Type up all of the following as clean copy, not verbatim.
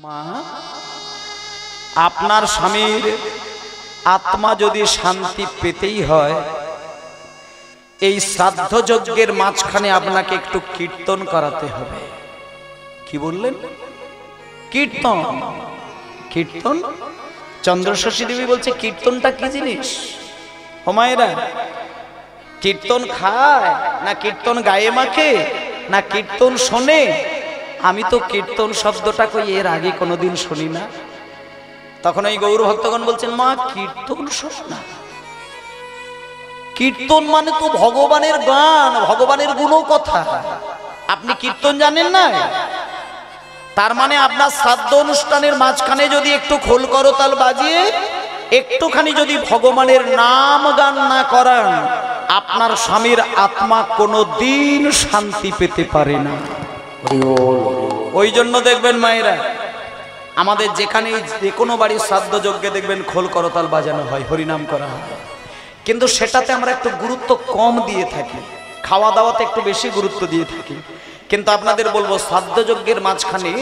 মা, আপনার স্বামীর আত্মা যদি শান্তি পেতেই হয়, এই শ্রাদ্ধ যজ্ঞের মাঝখানে আপনাকে একটু কীর্তন করাতে হবে। কি বললেন? কীর্তন। কীর্তন? চন্দ্রশশী দেবী বলছে কীর্তনটা কি জিনিস? হোমায়েরা, কীর্তন খায় না কীর্তন গায়ে মাখে না কীর্তন শোনে? আমি তো কীর্তন শব্দটা কই এর আগে কোনোদিন শুনি না। তখন এই গৌর ভক্তগণ বলছেন, মা কীর্তন শোন না। কীর্তন মানে তো ভগবানের গান, ভগবানের গুণকথা। আপনি কীর্তন জানেন না? তার মানে আপনার শ্রাদ্ধ অনুষ্ঠানের মাঝখানে যদি একটু খোল করতাল বাজিয়ে একটুখানি যদি ভগবানের নাম গান না করান, আপনার স্বামীর আত্মা কোনোদিন শান্তি পেতে পারে না। ওই জন্য দেখবেন মায়েরা, আমাদের যেখানে যে কোনো বাড়ির শ্রাদ্ধ যজ্ঞে দেখবেন খোল করতাল বাজানো হয়, হরিনাম করা হয়, কিন্তু সেটাতে আমরা একটু গুরুত্ব কম দিয়ে থাকি, খাওয়া দাওয়াতে একটু বেশি গুরুত্ব দিয়ে থাকি। কিন্তু আপনাদের বলবো, শ্রাদ্ধ যজ্ঞের মাঝখানে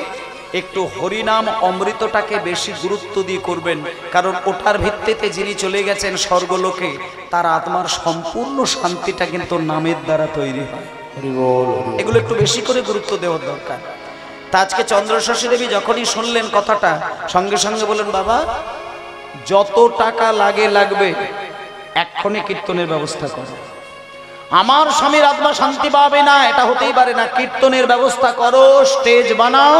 একটু হরিনাম অমৃতটাকে বেশি গুরুত্ব দিয়ে করবেন, কারণ ওটার ভিত্তিতে যিনি চলে গেছেন স্বর্গলোকে, তার আত্মার সম্পূর্ণ শান্তিটা কিন্তু নামের দ্বারা তৈরি হয়। এগুলো একটু বেশি করে গুরুত্ব দেওয়ার দরকার। তা আজকে চন্দ্রশশী দেবী যখনই শুনলেন কথাটা, সঙ্গে সঙ্গে বলেন, বাবা যত টাকা লাগে লাগবে, এক্ষুনি কীর্তনের ব্যবস্থা করো। আমার স্বামীর আত্মা শান্তি পাবে না, এটা হতেই পারে না। কীর্তনের ব্যবস্থা করো, স্টেজ বানাও,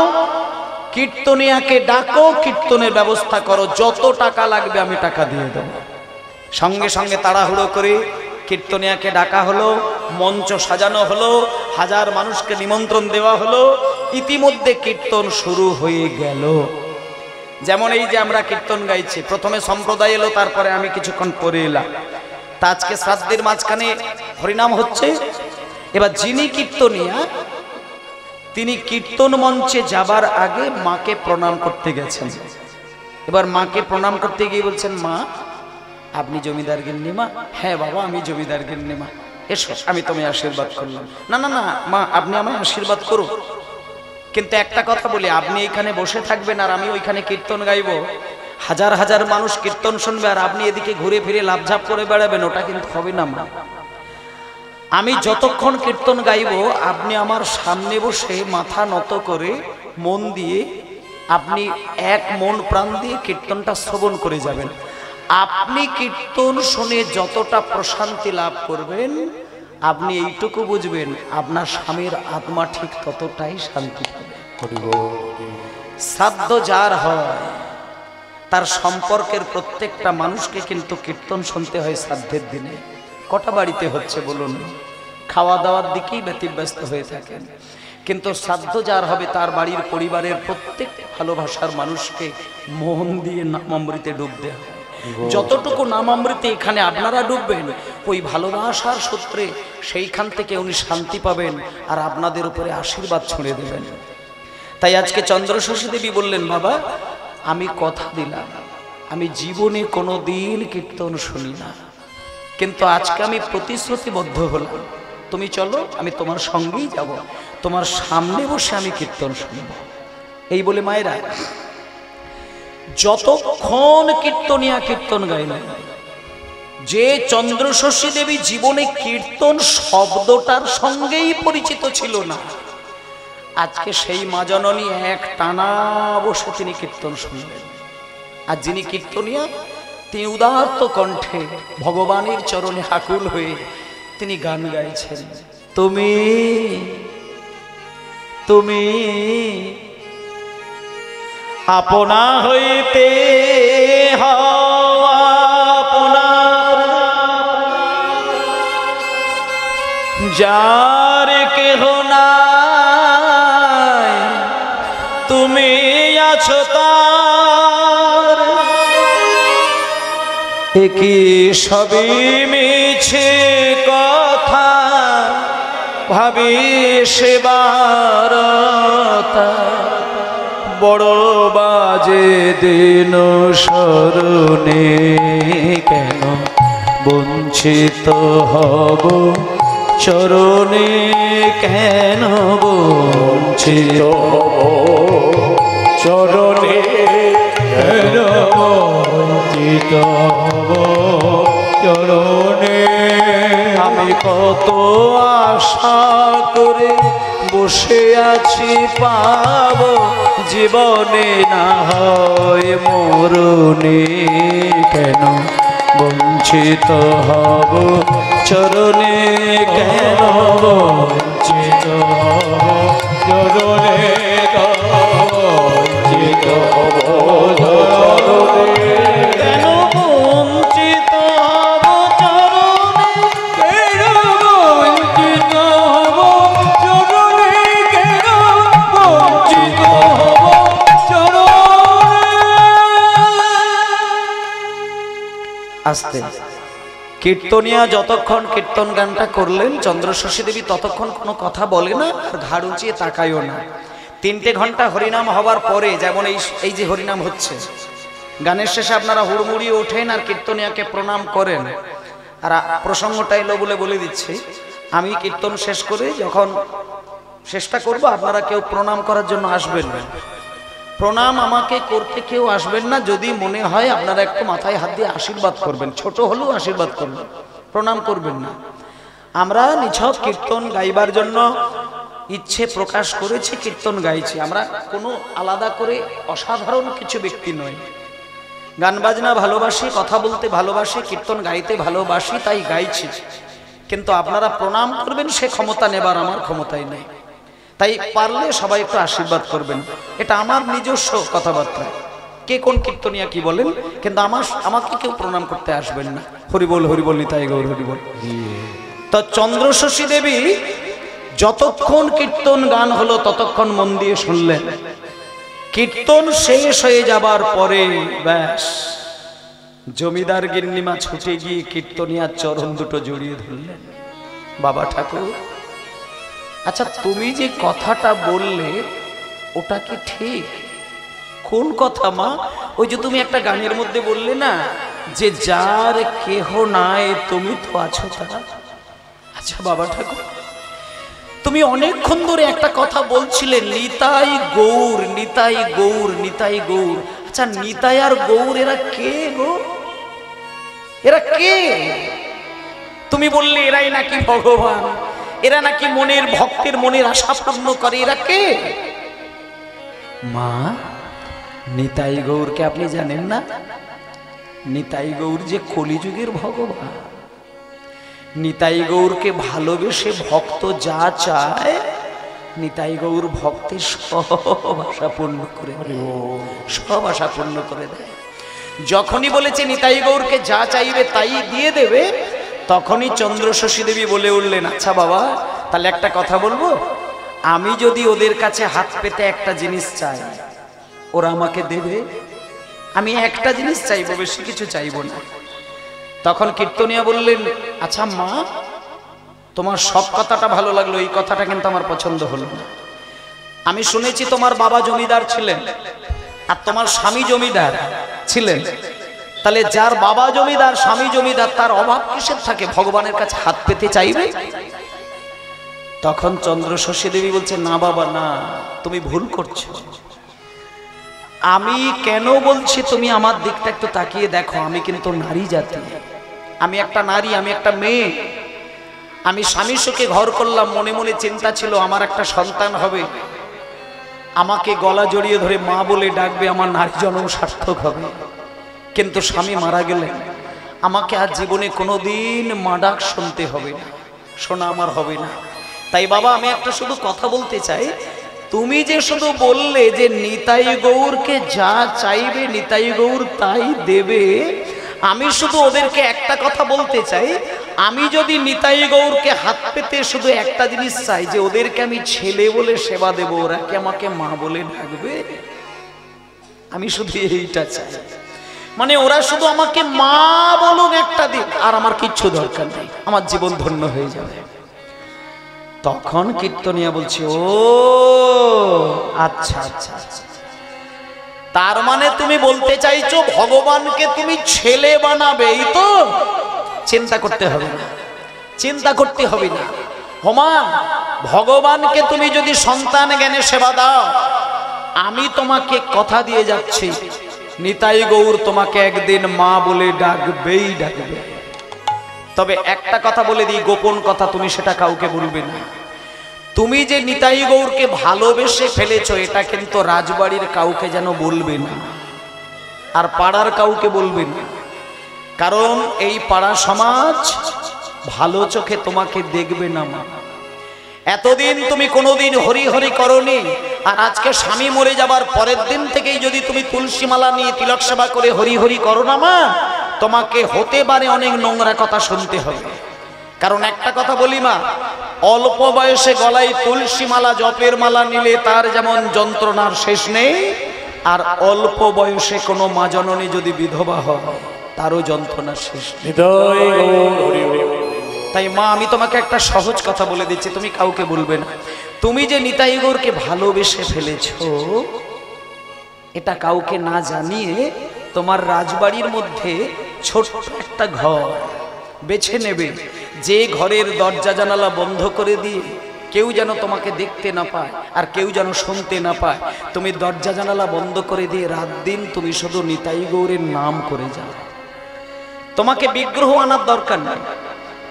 কীর্তনিয়াকে ডাকো, কীর্তনের ব্যবস্থা করো, যত টাকা লাগবে আমি টাকা দিয়ে দেব। সঙ্গে সঙ্গে তাড়াহুড়ো করে কীর্তনিয়াকে ডাকা হলো, মঞ্চ সাজানো হলো, হাজার মানুষকে নিমন্ত্রণ দেওয়া হলো। ইতিমধ্যে কীর্তন শুরু হয়ে গেল। যেমন এই যে আমরা কীর্তন গাইছি, প্রথমে সম্প্রদায় এলো, তারপরে আমি কিছুক্ষণ পরে এলাম। তা আজকে শ্রাদ্ধের মাঝখানে হরিনাম হচ্ছে। এবার যিনি কীর্তনিয়া, তিনি কীর্তন মঞ্চে যাবার আগে মাকে প্রণাম করতে গেছেন। এবার মাকে প্রণাম করতে গিয়ে বলছেন, মা আপনি জমিদার গিন্নিমা? হ্যাঁ বাবা আমি জমিদার গিন্নিমা, এসো আমি তোমায় আশীর্বাদ করলাম। না না না মা, আপনি আমায় আশীর্বাদ করুন, কিন্তু একটা কথা বলি, আপনি এখানে বসে থাকবেন আর আমি ওইখানে কীর্তন গাইব, হাজার হাজার মানুষ কীর্তন শুনবে, আর আপনি এদিকে ঘুরে ফিরে লাফঝাপ করে বেড়াবেন, ওটা কিন্তু হবে না মা। আমি যতক্ষণ কীর্তন গাইব, আপনি আমার সামনে বসে মাথা নত করে মন দিয়ে, আপনি এক মন প্রাণ দিয়ে কীর্তনটা শ্রবণ করে যাবেন। আপনি কীর্তন শুনে যতটা প্রশান্তি লাভ করবেন, আপনি এইটুকু বুঝবেন আপনার স্বামীর আত্মা ঠিক ততটাই শান্তি পাবে। শ্রাদ্ধ যার হয়, তার সম্পর্কের প্রত্যেকটা মানুষকে কিন্তু কীর্তন শুনতে হয় শ্রাদ্ধের দিনে। কটা বাড়িতে হচ্ছে বলুন? খাওয়া দাওয়ার দিকেই ব্যতিব্যস্ত হয়ে থাকেন, কিন্তু শ্রাদ্ধ যার হবে, তার বাড়ির পরিবারের প্রত্যেক ভালোবাসার মানুষকে মন দিয়ে নামামৃতে ডুব দেওয়া হয়। যতটুকু নামামৃতে এখানে আপনারা ডুববেন, ওই ভালোবাসার সূত্রে সেইখান থেকে উনি শান্তি পাবেন আর আপনাদের উপরে আশীর্বাদ ছড়ে দেবেন। তাই আজকে চন্দ্রশশী দেবী বললেন, বাবা আমি কথা দিলাম, আমি জীবনে কোনো দিন কীর্তন শুনি না, কিন্তু আজকে আমি প্রতিশ্রুতিবদ্ধ হলাম, তুমি চলো আমি তোমার সঙ্গেই যাব, তোমার সামনে বসে আমি কীর্তন শুনব। এই বলে মায়েরা যতক্ষণ কীর্তনিয়া কীর্তন গাইলেন, যে চন্দ্রশশী দেবী জীবনে কীর্তন শব্দটার সঙ্গেই পরিচিত ছিল না, আজকে সেই মা জননী এক টানা বসে তিনি কীর্তন শুনলেন। আর যিনি কীর্তনিয়া, তিনি উদাত্ত কণ্ঠে ভগবানের চরণে আকুল হয়ে তিনি গান গাইছেন, তুমি তুমি আপনা হইতে হওয়া আপনার, যার কেহ নাই তুমি আছো তার, একই সবই মিছে কথা ভাবি সেবারতা, বড় বাজে দিন শরণে কেন বঞ্চিত হব চরণে, কেন বঞ্চিত হব চরণে কত আশা করে বসে আছি পাব জীবনে না হয় মরণে কেন বঞ্চিত হব চরণে কেন বঞ্চিত হব চরণে বঞ্চিত হব চরণে কেন বঞ্চিত হব চরণে কেন বঞ্চিত হব চরণে কেন বঞ্চিত হব চরণে। আস্তে কীর্তনিয়া যতক্ষণ কীর্তন গানটা করলেন চন্দ্রশশী দেবী ততক্ষণ কোনো কথা বলে না আর ঘাড় উঁচিয়ে তাকায়ও না। 3টে ঘন্টা হরিনাম হবার পরে যেমন এই যে হরিনাম হচ্ছে গানের শেষে আপনারা হুড়মুড়িয়ে ওঠেন আর কীর্তনিয়াকে প্রণাম করেন। আর প্রসঙ্গটা এলো বলে দিচ্ছি, আমি কীর্তন শেষ করে যখন চেষ্টা করব আপনারা কেউ প্রণাম করার জন্য আসবেন না। প্রণাম আমাকে করতে কেউ আসবেন না, যদি মনে হয় আপনারা একটু মাথায় হাত দিয়ে আশীর্বাদ করবেন, ছোট হলেও আশীর্বাদ করবেন, প্রণাম করবেন না। আমরা নিছক কীর্তন গাইবার জন্য ইচ্ছে প্রকাশ করেছি, কীর্তন গাইছি। আমরা কোনো আলাদা করে অসাধারণ কিছু ব্যক্তি নই। গান বাজনা ভালোবাসি, কথা বলতে ভালোবাসি, কীর্তন গাইতে ভালোবাসি, তাই গাইছি। কিন্তু আপনারা প্রণাম করবেন সে ক্ষমতা নেবার আমার ক্ষমতাই নেই। তাই পারলে সবাই একটু আশীর্বাদ করবেন, এটা আমার নিজস্ব কথাবার্তা। কে কোন কীর্তনিয়া কি বলেন, কিন্তু আমাকে কেউ প্রণাম করতে আসবেন না। হরিবল হরিবল নিতাই গৌর হরিবল। তো চন্দ্রশশী দেবী যতক্ষণ কীর্তন গান হলো ততক্ষণ মন দিয়ে শুনলেন। কীর্তন শেষ হয়ে যাবার পরে ব্যাস জমিদার গিন্নিমা ছুটে গিয়ে কীর্তনিয়ার চরণ দুটো জড়িয়ে ধরলেন। বাবা ঠাকুর, আচ্ছা তুমি যে কথাটা বললে ওটা কি ঠিক? কোন কথা মা? ওই যে তুমি একটা গানের মধ্যে বললে না যে যার কেহ নাই তুমি তো আছো তারা। আচ্ছা বাবা ঠাকুর, তুমি অনেকক্ষণ ধরে একটা কথা বলছিলে নিতাই গৌর নিতাই গৌর নিতাই গৌর। আচ্ছা নিতাই আর গৌর এরা কে গো? এরা কে? তুমি বললে এরাই নাকি ভগবান, এরা নাকি মনের ভক্তের মনের আশা পূর্ণ করে। এরা কে মা? নিতাই গৌরকে আপনি জানেন না? নিতাই গৌর যে কলিযুগের ভগবান। নিতাই গৌরকে ভালোবেসে ভক্ত যা চায় নিতাই গৌর ভক্তের সব আশা পূর্ণ করে দেয়, সব আশা পূর্ণ করে দেয়। যখনই বলেছে নিতাই গৌরকে যা চাইবে তাই দিয়ে দেবে, তখনই চন্দ্রশশী দেবী বলে উঠলেন, আচ্ছা বাবা তাহলে একটা কথা বলবো, আমি যদি ওদের কাছে হাত পেতে একটা জিনিস চাই ওরা আমাকে দেবে? আমি একটা জিনিস চাইবো, বেশি কিছু চাইবো না। তখন কীর্তনিয়া বললেন, আচ্ছা মা তোমার সব কথাটা ভালো লাগলো, এই কথাটা কিন্তু আমার পছন্দ হলো না। আমি শুনেছি তোমার বাবা জমিদার ছিলেন আর তোমার স্বামী জমিদার ছিলেন, তাহলে যার বাবা জমিদার স্বামী জমিদার তার অভাব কিসের থাকে ভগবানের কাছে হাত পেতে চাইবে? তখন চন্দ্রশশী দেবী বলছে, না বাবা না, তুমি ভুল করছো। আমি কেন বলছি তুমি আমার দিকটা একটু তাকিয়ে দেখো। আমি কিন্তু নারী জাতি, আমি একটা নারী, আমি একটা মেয়ে। আমি স্বামী সুখে ঘর করলাম, মনে মনে চিন্তা ছিল আমার একটা সন্তান হবে, আমাকে গলা জড়িয়ে ধরে মা বলে ডাকবে, আমার নারী জন্ম সার্থক হবে। কিন্তু স্বামী মারা গেলেন, আমাকে আর জীবনে কোনোদিন মা ডাক শুনতে হবে না, শোনা আমার হবে না। তাই বাবা আমি একটা শুধু কথা বলতে চাই, তুমি যে শুধু বললে যে নিতাই গৌরকে যা চাইবে নিতাই গৌর তাই দেবে, আমি শুধু ওদেরকে একটা কথা বলতে চাই, আমি যদি নিতাই গৌরকে হাত পেতে শুধু একটা জিনিস চাই যে ওদেরকে আমি ছেলে বলে সেবা দেব, ওরা কি আমাকে মা বলে ডাকবে? আমি শুধু এইটা চাই, মানে ওরা শুধু আমাকে মা বলুন একটা দিন, আর আমার কিচ্ছু দরকার নেই, আমার জীবন ধন্য হয়ে যাবে। তখন কীর্তনিয়া বলছে, ও আচ্ছা আচ্ছা আচ্ছা, তার মানে তুমি বলতে চাইছো ভগবানকে তুমি ছেলে বানাবে, এই তো? চিন্তা করতে হবে না, চিন্তা করতে হবে না। হোমা ভগবানকে তুমি যদি সন্তান জ্ঞানে সেবা দাও, আমি তোমাকে কথা দিয়ে যাচ্ছি নিতাই গৌর তোমাকে একদিন মা বলে ডাকবেই ডাকবে। তবে একটা কথা বলে দিই, গোপন কথা, তুমি সেটা কাউকে বলবে না। তুমি যে নিতাই গৌরকে ভালোবেসে ফেলেছো এটা কিন্তু রাজবাড়ির কাউকে যেন বলবে না, আর পাড়ার কাউকে বলবে না। কারণ এই পাড়া সমাজ ভালো চোখে তোমাকে দেখবে না মা। এতদিন তুমি কোনোদিন হরি হরি করনি, আর আজকে স্বামী মরে যাবার পরের দিন থেকেই যদি তুমি তুলসী মালা নিয়ে তিলক সেবা করে হরি হরি করো না মা, তোমাকে হতে পারে অনেক নোংরা কথা শুনতে হবে। কারণ একটা কথা বলি মা, অল্প বয়সে গলায় তুলসী মালা জপের মালা নিলে তার যেমন যন্ত্রণার শেষ নেই, আর অল্প বয়সে কোনো মা জননী যদি বিধবা হয় তারও যন্ত্রণার শেষ নেই। তাই মা, আমি তোমাকে একটা সহজ কথা বলে দিচ্ছি, তুমি কাউকে বলবে না। তুমি যে নিতাই গৌরকে ভালোবেসে ফেলেছো এটা কাউকে না জানিয়ে তোমার রাজবাড়ির মধ্যে ছোট্ট একটা ঘর বেছে নেবে, যে ঘরের দরজা জানালা বন্ধ করে দিয়ে কেউ যেন তোমাকে দেখতে না পায় আর কেউ যেন শুনতে না পায়। তুমি দরজা জানালা বন্ধ করে দিয়ে রাত দিন তুমি শুধু নিতাই গৌরের নাম করে যাও। তোমাকে বিগ্রহ আনার দরকার নেই,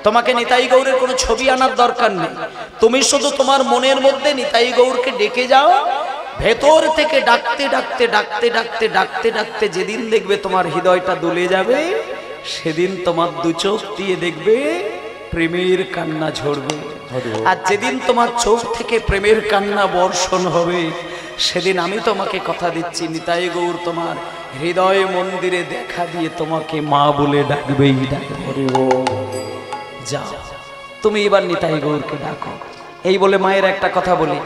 তোমাকে নিতাই গৌরের কোনো ছবি আনার দরকার নেই। তুমি শুধু তোমার মনের মধ্যে নিতাই গৌরকে ডেকে যাও, ভেতর থেকে ডাকতে ডাকতে ডাকতে ডাকতে ডাকতে ডাকতে যেদিন দেখবে তোমার হৃদয়টা দুলে যাবে, সেদিন তোমার দু চোখ দিয়ে দেখবে প্রেমের কান্না ঝরবে। আর যেদিন তোমার চোখ থেকে প্রেমের কান্না বর্ষণ হবে, সেদিন আমি তোমাকে কথা দিচ্ছি নিতাই গৌর তোমার হৃদয় মন্দিরে দেখা দিয়ে তোমাকে মা বলে ডাকবেই ডাকবে। যাও তুমি এবার নিতাই গৌরকে ডাকো। এই বলে মায়ের একটা কথা বলি,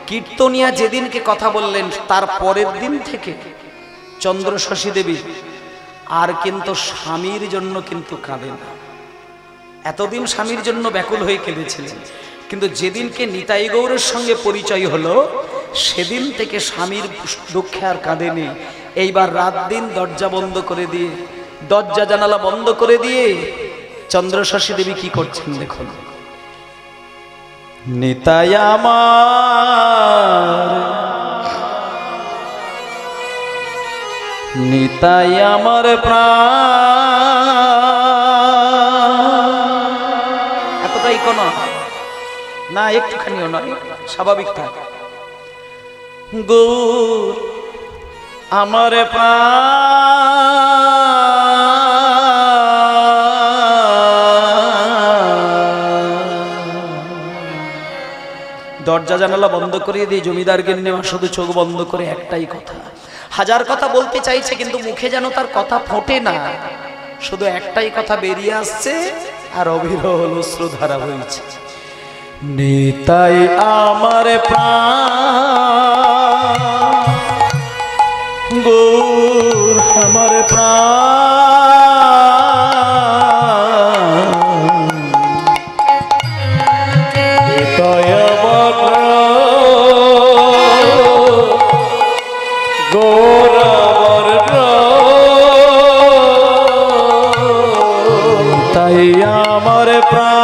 কীর্তনিয়া যেদিনকে কথা বললেন তার পরের দিন থেকে চন্দ্রশশী দেবী আর কিন্তু স্বামীর জন্য কিন্তু কাঁদে না। এতদিন স্বামীর জন্য ব্যাকুল হয়ে কেঁদেছিলেন, কিন্তু যেদিনকে নিতাই গৌরের সঙ্গে পরিচয় হলো সেদিন থেকে স্বামীর দুঃখে আর কাঁদেনি। এইবার রাত দিন দরজা বন্ধ করে দিয়ে, দরজা জানালা বন্ধ করে দিয়ে চন্দ্রশশী দেবী কি করছেন দেখুন। নিতাই আমার, নিতাই আমার প্রাণ, এতটাই কোনো না, একটুখানিও নয়, স্বাভাবিক থাক। গৌর আমার দরজা জানালা বন্ধ করে দিয়ে জমিদারকে নেওয়া শুধু চোখ বন্ধ করে একটাই কথা, হাজার কথা বলতে চাইছে কিন্তু মুখে যেন তার কথা ফোটে না, শুধু একটাই কথা বেরিয়ে আসছে আর অবিরল অশ্রুধারা হয়েছে। নিতাই আমার প্রাণ, গৌর আমার প্রাণ, নিতাই আমার গৌর আমার প্রাণ, নিতাই আমার প্রাণ,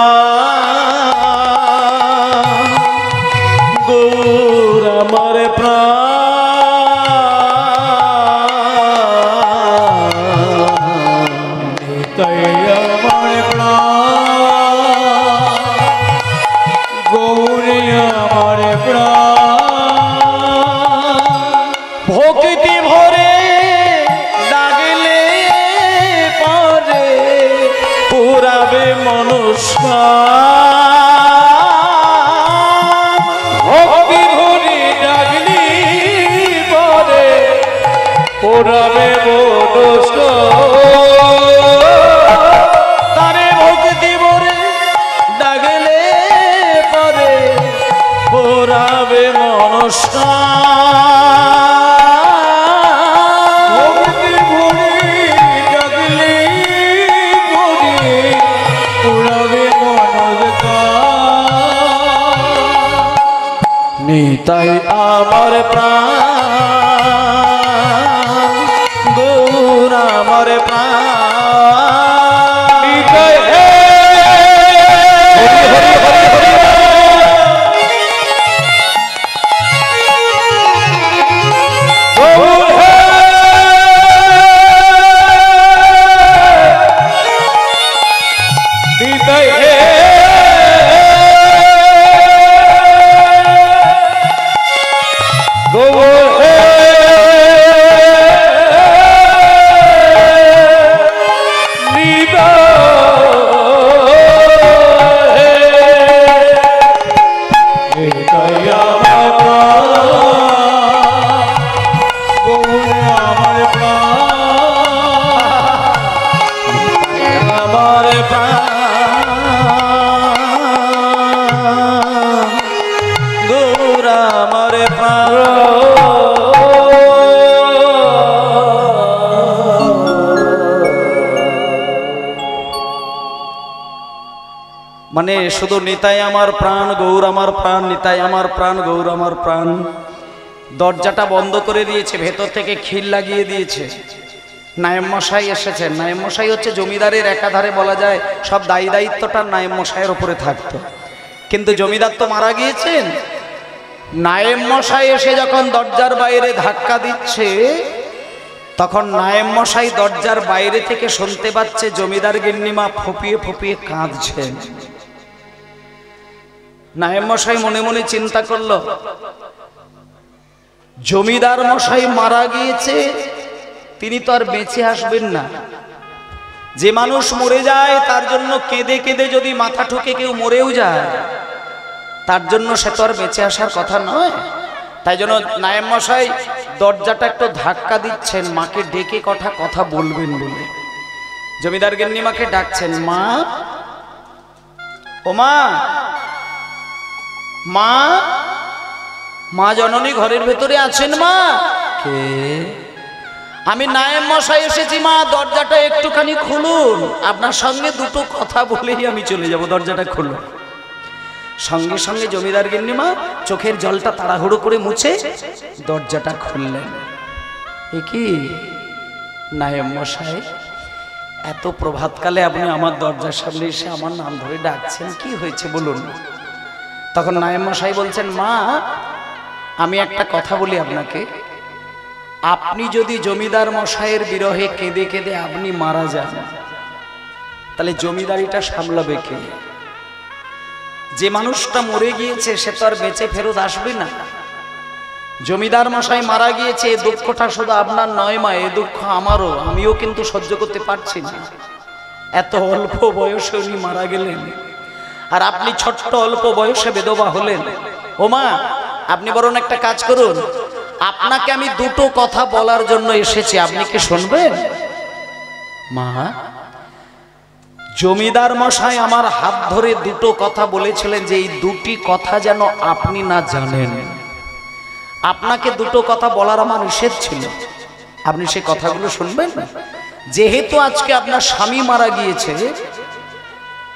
গৌর আমার প্রাণ, নিতাই আমার প্রাণ, গৌরী আমার প্রাণ। ভক্তি ভরে ডাকলে পরে পুরাবে মনুষ্য, ভক্তি ভরে ডাকলি পরে পুরাবে মনুষ্য, তারে ভক্তি ভরে ডাকলে পরে পুরাবে মনুষ্য, ভক্তি ভরে ডাকলে পরে পুরাবে মনুষ্য। নিতাই আমার প্রাণ, গৌর আমার প্রাণ, নিতাই হে হরি হরি হরি হরি। আমার গৌর আমার মানে শুধু নিতাই আমার প্রাণ গৌর আমার প্রাণ, নিতাই আমার প্রাণ গৌর আমার প্রাণ। দরজাটা বন্ধ করে দিয়েছে, ভেতর থেকে খিল লাগিয়ে দিয়েছে। নায়েব মশাই এসেছেন। নায়েব মশাই হচ্ছে জমিদারের একাধারে বলা যায় সব দায়ী দায়িত্বটা নায়েব মশাইয়ের উপরে থাকতো, কিন্তু জমিদার তো মারা গিয়েছেন। নায়েব মশাই এসে যখন দরজার বাইরে ধাক্কা দিচ্ছে, তখন নায়েব মশাই দরজার বাইরে থেকে শুনতে পাচ্ছে জমিদার গিন্নিমা ফুপিয়ে ফুপিয়ে কাঁদছেন। নায়েব মশাই মনে মনে চিন্তা করলো, জমিদার মশাই মারা গিয়েছে, তিনি তো আর বেঁচে আসবেন না। যে মানুষ মরে যায় তার জন্য কেঁদে কেঁদে যদি মাথা ঠুকে কেউ মরেও যায়, তার জন্য সে তো আর বেঁচে আসার কথা নয়। তাই জন্য নায়েব মশাই দরজাটা একটু ধাক্কা দিচ্ছেন, মাকে ডেকে কথা বলবেন বলে। জমিদার গিন্নিমাকে ডাকছেন, মা, ও মা, মা, মা জননী ঘরের ভেতরে আছেন? মা, কে? আমি নায়েব মশাই এসেছি মা, দরজাটা একটুখানি খুলুন, আপনার সঙ্গে দুটো কথা বলেই আমি চলে যাব, দরজাটা খুলুন। সঙ্গে সঙ্গে জমিদার গিন্নিমা চোখের জলটা তাড়াহুড়ো করে মুছে দরজাটা খুললেন। এ কি নায়েব মশাই, এত প্রভাতকালে আপনি আমার দরজার সামনে এসে আমার নাম ধরে ডাকছেন, কি হয়েছে বলুন? তখন নায়েব মশাই বলছেন, মা, আমি একটা কথা বলি আপনাকে, আপনি যদি জমিদার মশাইয়ের বিরহে কেঁদে কেঁদে আপনি মারা যান, তাহলে জমিদারিটা সামলাবে কে? যে মানুষটা মরে গিয়েছে সে তো আর বেঁচে ফেরত আসবে না। জমিদার মশাই মারা গিয়েছে, এই দুঃখটা শুধু আপনার নয় মা, এই দুঃখ আমারও, আমিও কিন্তু সহ্য করতে পারছি না। এত অল্প বয়সে উনি মারা গেলেন, আর আপনি ছোট্ট অল্প বয়সে বিধবা হলেন। ও মা, আপনি বরং একটা কাজ করুন, আপনাকে আমি দুটো কথা বলার জন্য এসেছি, আপনি কি শুনবেন? মা, জমিদার মশাই আমার হাত ধরে দুটো কথা বলেছিলেন যে এই দুটি কথা যেন আপনি না জানেন। আপনাকে দুটো কথা বলার আমার নিষেধ ছিল, আপনি সেই কথাগুলো শুনবেন? যেহেতু আজকে আপনার স্বামী মারা গিয়েছে,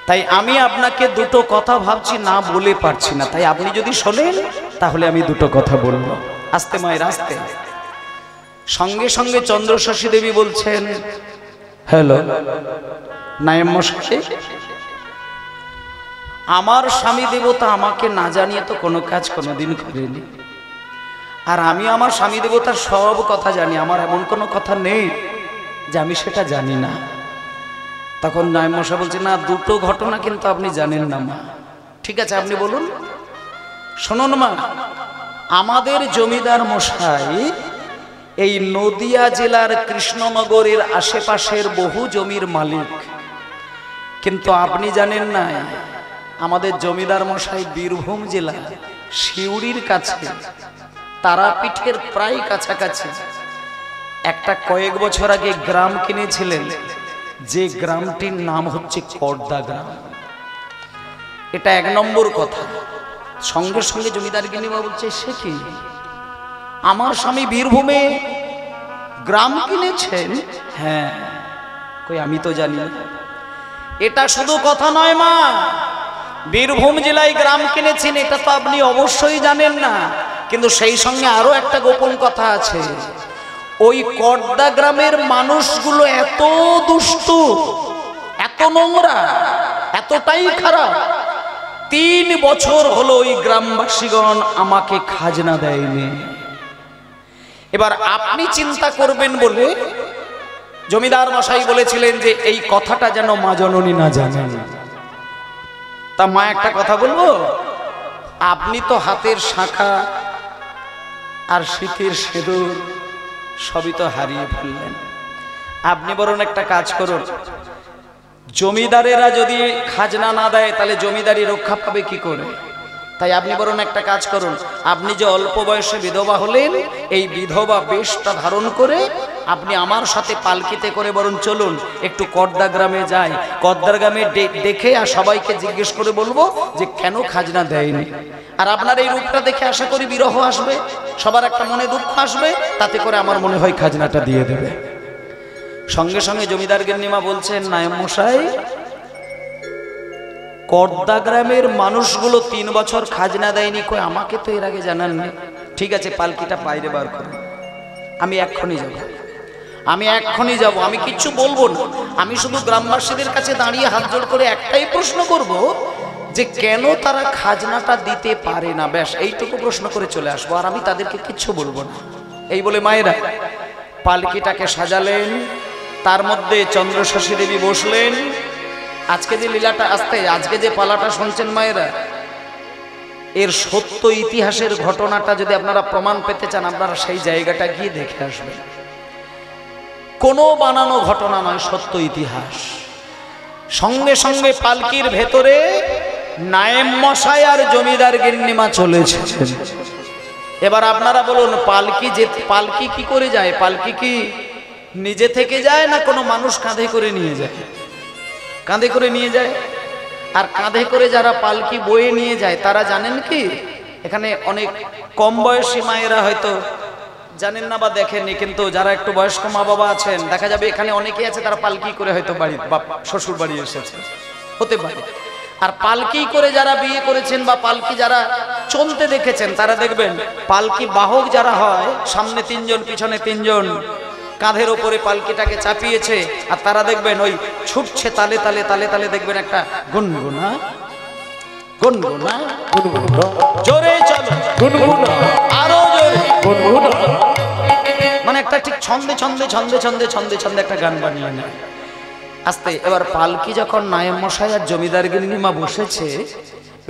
তাই আমি আপনাকে দুটো কথা ভাবছি না বলে পারছি না, তাই আপনি যদি শোনেন তাহলে আমি দুটো কথা বলবো। আস্তে মায়ের আস্তে। সঙ্গে সঙ্গে চন্দ্রশশী দেবী বলছেন, হ্যালো নায়েব মশাই, আমার স্বামী দেবতা আমাকে না জানিয়ে তো কোনো কাজ কোনোদিন করেনি, আর আমি আমার স্বামী দেবতার সব কথা জানি, আমার এমন কোনো কথা নেই যে আমি সেটা জানি না। তখন নায়েব মশাই বলছে, না, দুটো ঘটনা কিন্তু আপনি জানেন না মা। ঠিক আছে, আপনি বলুন। শুনুন মা, আমাদের জমিদার মশাই এই নদিয়া জেলার কৃষ্ণনগরের আশেপাশের বহু জমির মালিক, কিন্তু আপনি জানেন না আমাদের জমিদার মশাই বীরভূম জেলা সিউড়ির কাছে তারাপীঠের প্রায় কাছাকাছি একটা কয়েক বছর আগে গ্রাম কিনেছিলেন, যে গ্রামটির নাম হচ্ছে কর্দা গ্রাম। এটা এক নম্বর কথা। সঙ্গে সঙ্গে জমিদার গিন্নিমা বলছে, সে কি, আমার স্বামী বীরভূমে গ্রাম কিনেছেন? হ্যাঁ। কই, আমি তো জানি না। এটা শুধু কথা নয় মা, বীরভূম জেলায় গ্রাম কিনেছেন এটা তো আপনি অবশ্যই জানেন না, কিন্তু সেই সঙ্গে আরো একটা গোপন কথা আছে। ওই কর্দা গ্রামের মানুষগুলো এত দুষ্টু, এত নোংরা, এতটাই খারাপ, 3 বছর হলো ওই গ্রামবাসীগণ আমাকে খাজনা দেয়নি। এবার আপনি চিন্তা করবেন বলে জমিদার মশাই বলেছিলেন যে এই কথাটা যেন মা জননী না জানেন। তা মা, একটা কথা বলবো, আপনি তো হাতের শাঁখা আর শীতের সিঁদুর সবই তো হারিয়ে ফেললেন। আপনি বরং একটা কাজ করুন, জমিদারেরা যদি খাজনা না দেয় তাহলে জমিদারি রক্ষা পাবে কি করে? তাই আপনি বরং একটা কাজ করুন, আপনি যে অল্প বয়সে বিধবা হলেন, এই বিধবা বেশটা ধারণ করে আপনি আমার সাথে পালকিতে করে বরং চলুন, একটু কর্দা গ্রামে যাই, কর্দার গ্রামে দেখে আর সবাইকে জিজ্ঞেস করে বলবো যে কেন খাজনা দেয়নি। আর আপনার এই রূপটা দেখে আশা করি বিরহ আসবে, সবার একটা মনে দুঃখ আসবে, তাতে করে আমার মনে হয় খাজনাটা দিয়ে দেবে। সঙ্গে সঙ্গে জমিদার গিন্নিমা বলছেন, নায়েব মশাই, কর্দা গ্রামের মানুষগুলো 3 বছর খাজনা দেয়নি, কই আমাকে তো এর আগে জানাননি। ঠিক আছে, পালকিটা বাইরে বার করুন, আমি এক্ষুনি যাব, আমি কিচ্ছু বলবো না। আমি শুধু গ্রামবাসীদের কাছে দাঁড়িয়ে হাত জোড় করে একটাই প্রশ্ন করব যে কেন তারা খাজনাটা দিতে পারে না, ব্যাস এইটুকু প্রশ্ন করে চলে আসবো, আর আমি তাদেরকে কিচ্ছু বলবো না। এই বলে মায়েরা পালকিটাকে সাজালেন, তার মধ্যে চন্দ্রশাসী দেবী বসলেন। আজকে যে লীলাটা আজকে যে পালাটা শুনছেন মায়েরা, এর সত্য ইতিহাসের ঘটনাটা যদি আপনারা প্রমাণ পেতে চান, আপনারা সেই জায়গাটা গিয়ে দেখে আসবেন। কোনো বানানো ঘটনা নয়, সত্য ইতিহাস। সঙ্গে সঙ্গে পালকির ভেতরে নায়েব মশাই আর জমিদার গিন্নিমা চলেছে। এবার আপনারা বলুন, পালকি কি করে যায়? পালকি কি নিজে থেকে যায় না কোনো মানুষ কাঁধে করে নিয়ে যায়? কাঁধে করে নিয়ে যায়। আর কাঁধে করে যারা পালকি বয়ে নিয়ে যায় তারা জানেন কি, এখানে অনেক কম বয়সী মায়েরা হয়তো জানেন না বা দেখেননি, কিন্তু যারা একটু বয়স্ক মা বাবা আছেন, দেখা যাবে এখানে অনেকেই আছে তারা পালকি করে হয়তো বাড়ি বা শ্বশুর বাড়ি এসেছে, হতে পারে। আর পালকি করে যারা বিয়ে করেছেন বা পালকি যারা চলতে দেখেছেন, তারা দেখবেন পালকি বাহক যারা হয়, সামনে 3 জন পিছনে 3 জন, কাঁধের ওপরে পালকিটাকে চাপিয়েছে, আর তারা দেখবেন ওই ছুটছে তালে তালে তালে তালে, দেখবেন একটা গুনগুনা গুনগুনা গুনগুনা, জোরে চলো গুনগুনা, আরো জোরে গুনগুনা, মানে একটা ঠিক ছন্দে ছন্দে ছন্দে ছন্দে ছন্দে ছন্দে একটা গান বানিয়ে নেয় আস্তে। এবার পালকি যখন নায়েব মশাই আর জমিদার গিন্নিমা বসেছে,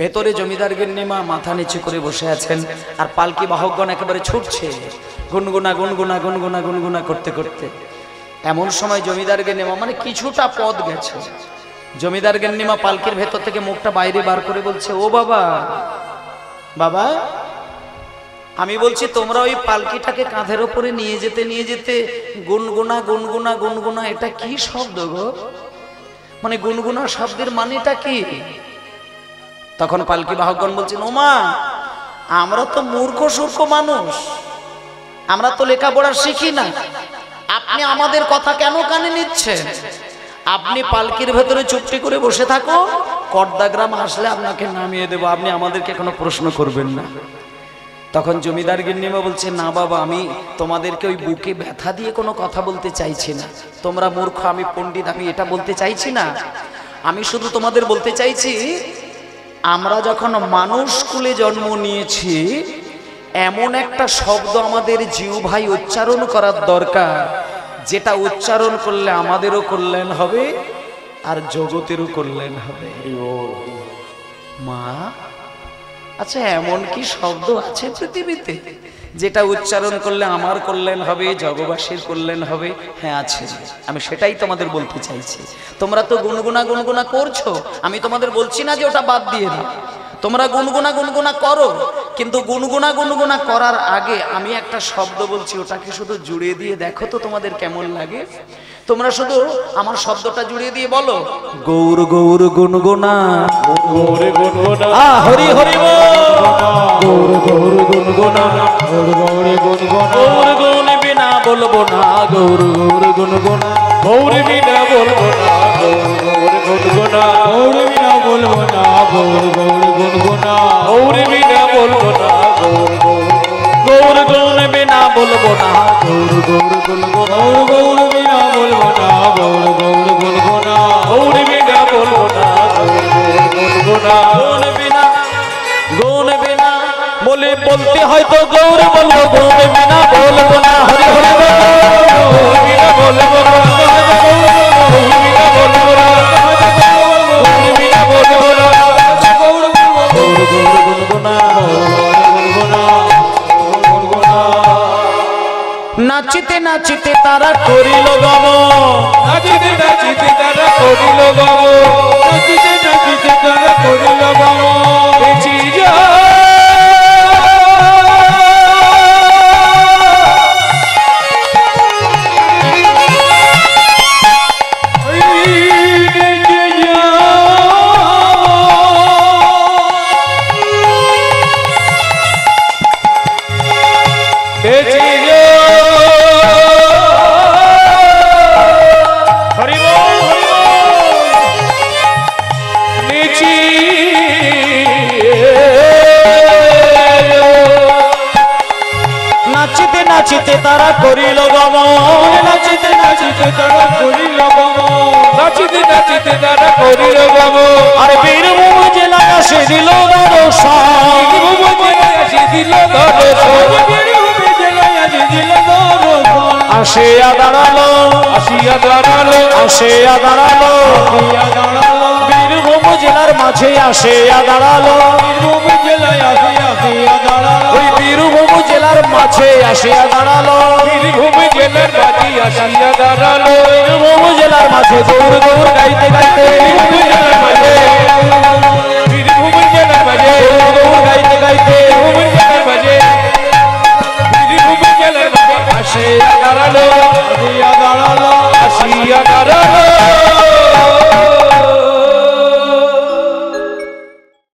ভেতরে জমিদার গিন্নিমা মাথা নিচু করে বসে আছেন, আর পালকি বাহকগণ একেবারে ছুটছে গুনগুনা গুনগুনা গুনগুনা গুনগুনা করতে করতে। এমন সময় জমিদার গিন্নিমা, মানে কিছুটা পথ গেছে, জমিদার গিন্নিমা পালকির ভেতর থেকে মুখটা বাইরে বার করে বলছে, ও বাবা, বাবা, আমি বলছি তোমরা ওই পালকিটাকে কাঁধের ওপরে নিয়ে যেতে গুনগুনা গুনগুনা গুনগুনা, এটা কি শব্দ গো? মানে গুনগুনা শব্দের মানেটা কি? তখন পালকি বাহকগণ বলছেন, ওমা, আমরা তো মূর্খ সূর্খ মানুষ, আমরা তো লেখাপড়া শিখি না, আপনি আমাদের কথা কেন কানে নিচ্ছেন? আপনি পালকির ভেতরে চুপটি করে বসে থাকো, কর্দা গ্রাম আসলে আপনাকে নামিয়ে দেবো, আপনি আমাদেরকে কোনো প্রশ্ন করবেন না। তখন জমিদার গিন্নিমা বলছে, না বাবা, আমি তোমাদেরকে ওই বুকে ব্যথা দিয়ে কোনো কথা বলতে চাইছি না, তোমরা মূর্খ, আমি পণ্ডিত, আমি এটা বলতে চাইছি না। আমি শুধু তোমাদের বলতে চাইছি, আমরা যখন মানুষ কুলে জন্ম নিয়েছি, এমন একটা শব্দ আমাদের জিহ্বায় উচ্চারণ করার দরকার, যেটা উচ্চারণ করলে আমাদেরও কল্যাণ হবে আর জগতেরও কল্যাণ হবে। মা, আচ্ছা, এমন কি শব্দ আছে পৃথিবীতে যেটা উচ্চারণ করলে আমার কল্যাণ হবে, জগবাসীর কল্যাণ হবে? হ্যাঁ, আছে, আমি সেটাই তোমাদের বলতে চাইছি। তোমরা তো গুনগুনা গুনগুনা করছো, আমি তোমাদের বলছি না যে ওটা বাদ দিয়ে দাও, তোমরা গুনগুনা গুনগুনা করো, কিন্তু গুনগুনা গুনগুনা করার আগে আমি একটা শব্দ বলছি, ওটাকে শুধু জুড়ে দিয়ে দেখো তো তোমাদের কেমন লাগে। তোমরা শুধু আমার শব্দটা জুড়িয়ে দিয়ে বলো, গৌর গৌর গুনগুনা, গৌর গুনগুনা, হরি হরি গৌর গৌর গুনগুনা, গৌর গৌর গুনগুনা, গৌর গুণ বিনা বলবো না, গৌর গৌর গুনগুনা, গৌর বিনা বলবো না, গৌর গৌর গুনগুনা, গৌর বিনা বলবো না, গৌর গৌর গুনগুনা, গৌর বিনা বলবো না, গৌর গৌর, গৌর গুণ বিনা বলবো না, গৌর গৌর গুনগুনা, গৌর গৌর বিনা বলবো না, গৌর গৌর গুনগুনা, গৌর বিনা বলবো না, গৌর গৌর গুনগুনা, গুণ বিনা, গুণ বিনা বলে বলতে হয়তো গৌর বলবো, গুণ বিনা বলবো না, হরি হরি গৌর বিনা বলবো না, গৌর বিনা বলবো না, গৌর বিনা বলবো না, গৌর গৌর গুনগুনা, গুনগুনা, গুনগুনা। নাচিতে নাচিতে তারা করিল গমন, নাচিতে নাচিতে তারা করিল গমন, নাচিতে নাচিতে তারা করিল গমন, বেঁচে যায় তারা করিল গমন নাচিতে নাচিতে তারা করিল গমন নাচিতে নাচিতে তারা করিল গমন আর বীরভূম জেলায় আসে দিল দর্শন বীরভূম জেলায় আসে দিল দর্শন বীরভূম জেলায় আসে দিল দর্শন আসিয়া দাঁড়ালো আসিয়া দাঁড়ালো আসিয়া দাঁড়ালো আসিয়া দাঁড়ালো বীরভূম জেলার মাঝে আসিয়া দাঁড়ালো বীরভূম জেলায় আসিয়া দাঁড়ালো ওই বীরভূম জেলার মাঝে আসিয়া দাঁড়ালো বীরভূম জেলার মাঝে আসিয়া দাঁড়ালো বীরভূম জেলার মাঝে দৌড় দৌড় গাইতে গাইতে বীরভূম জেলার মাঝে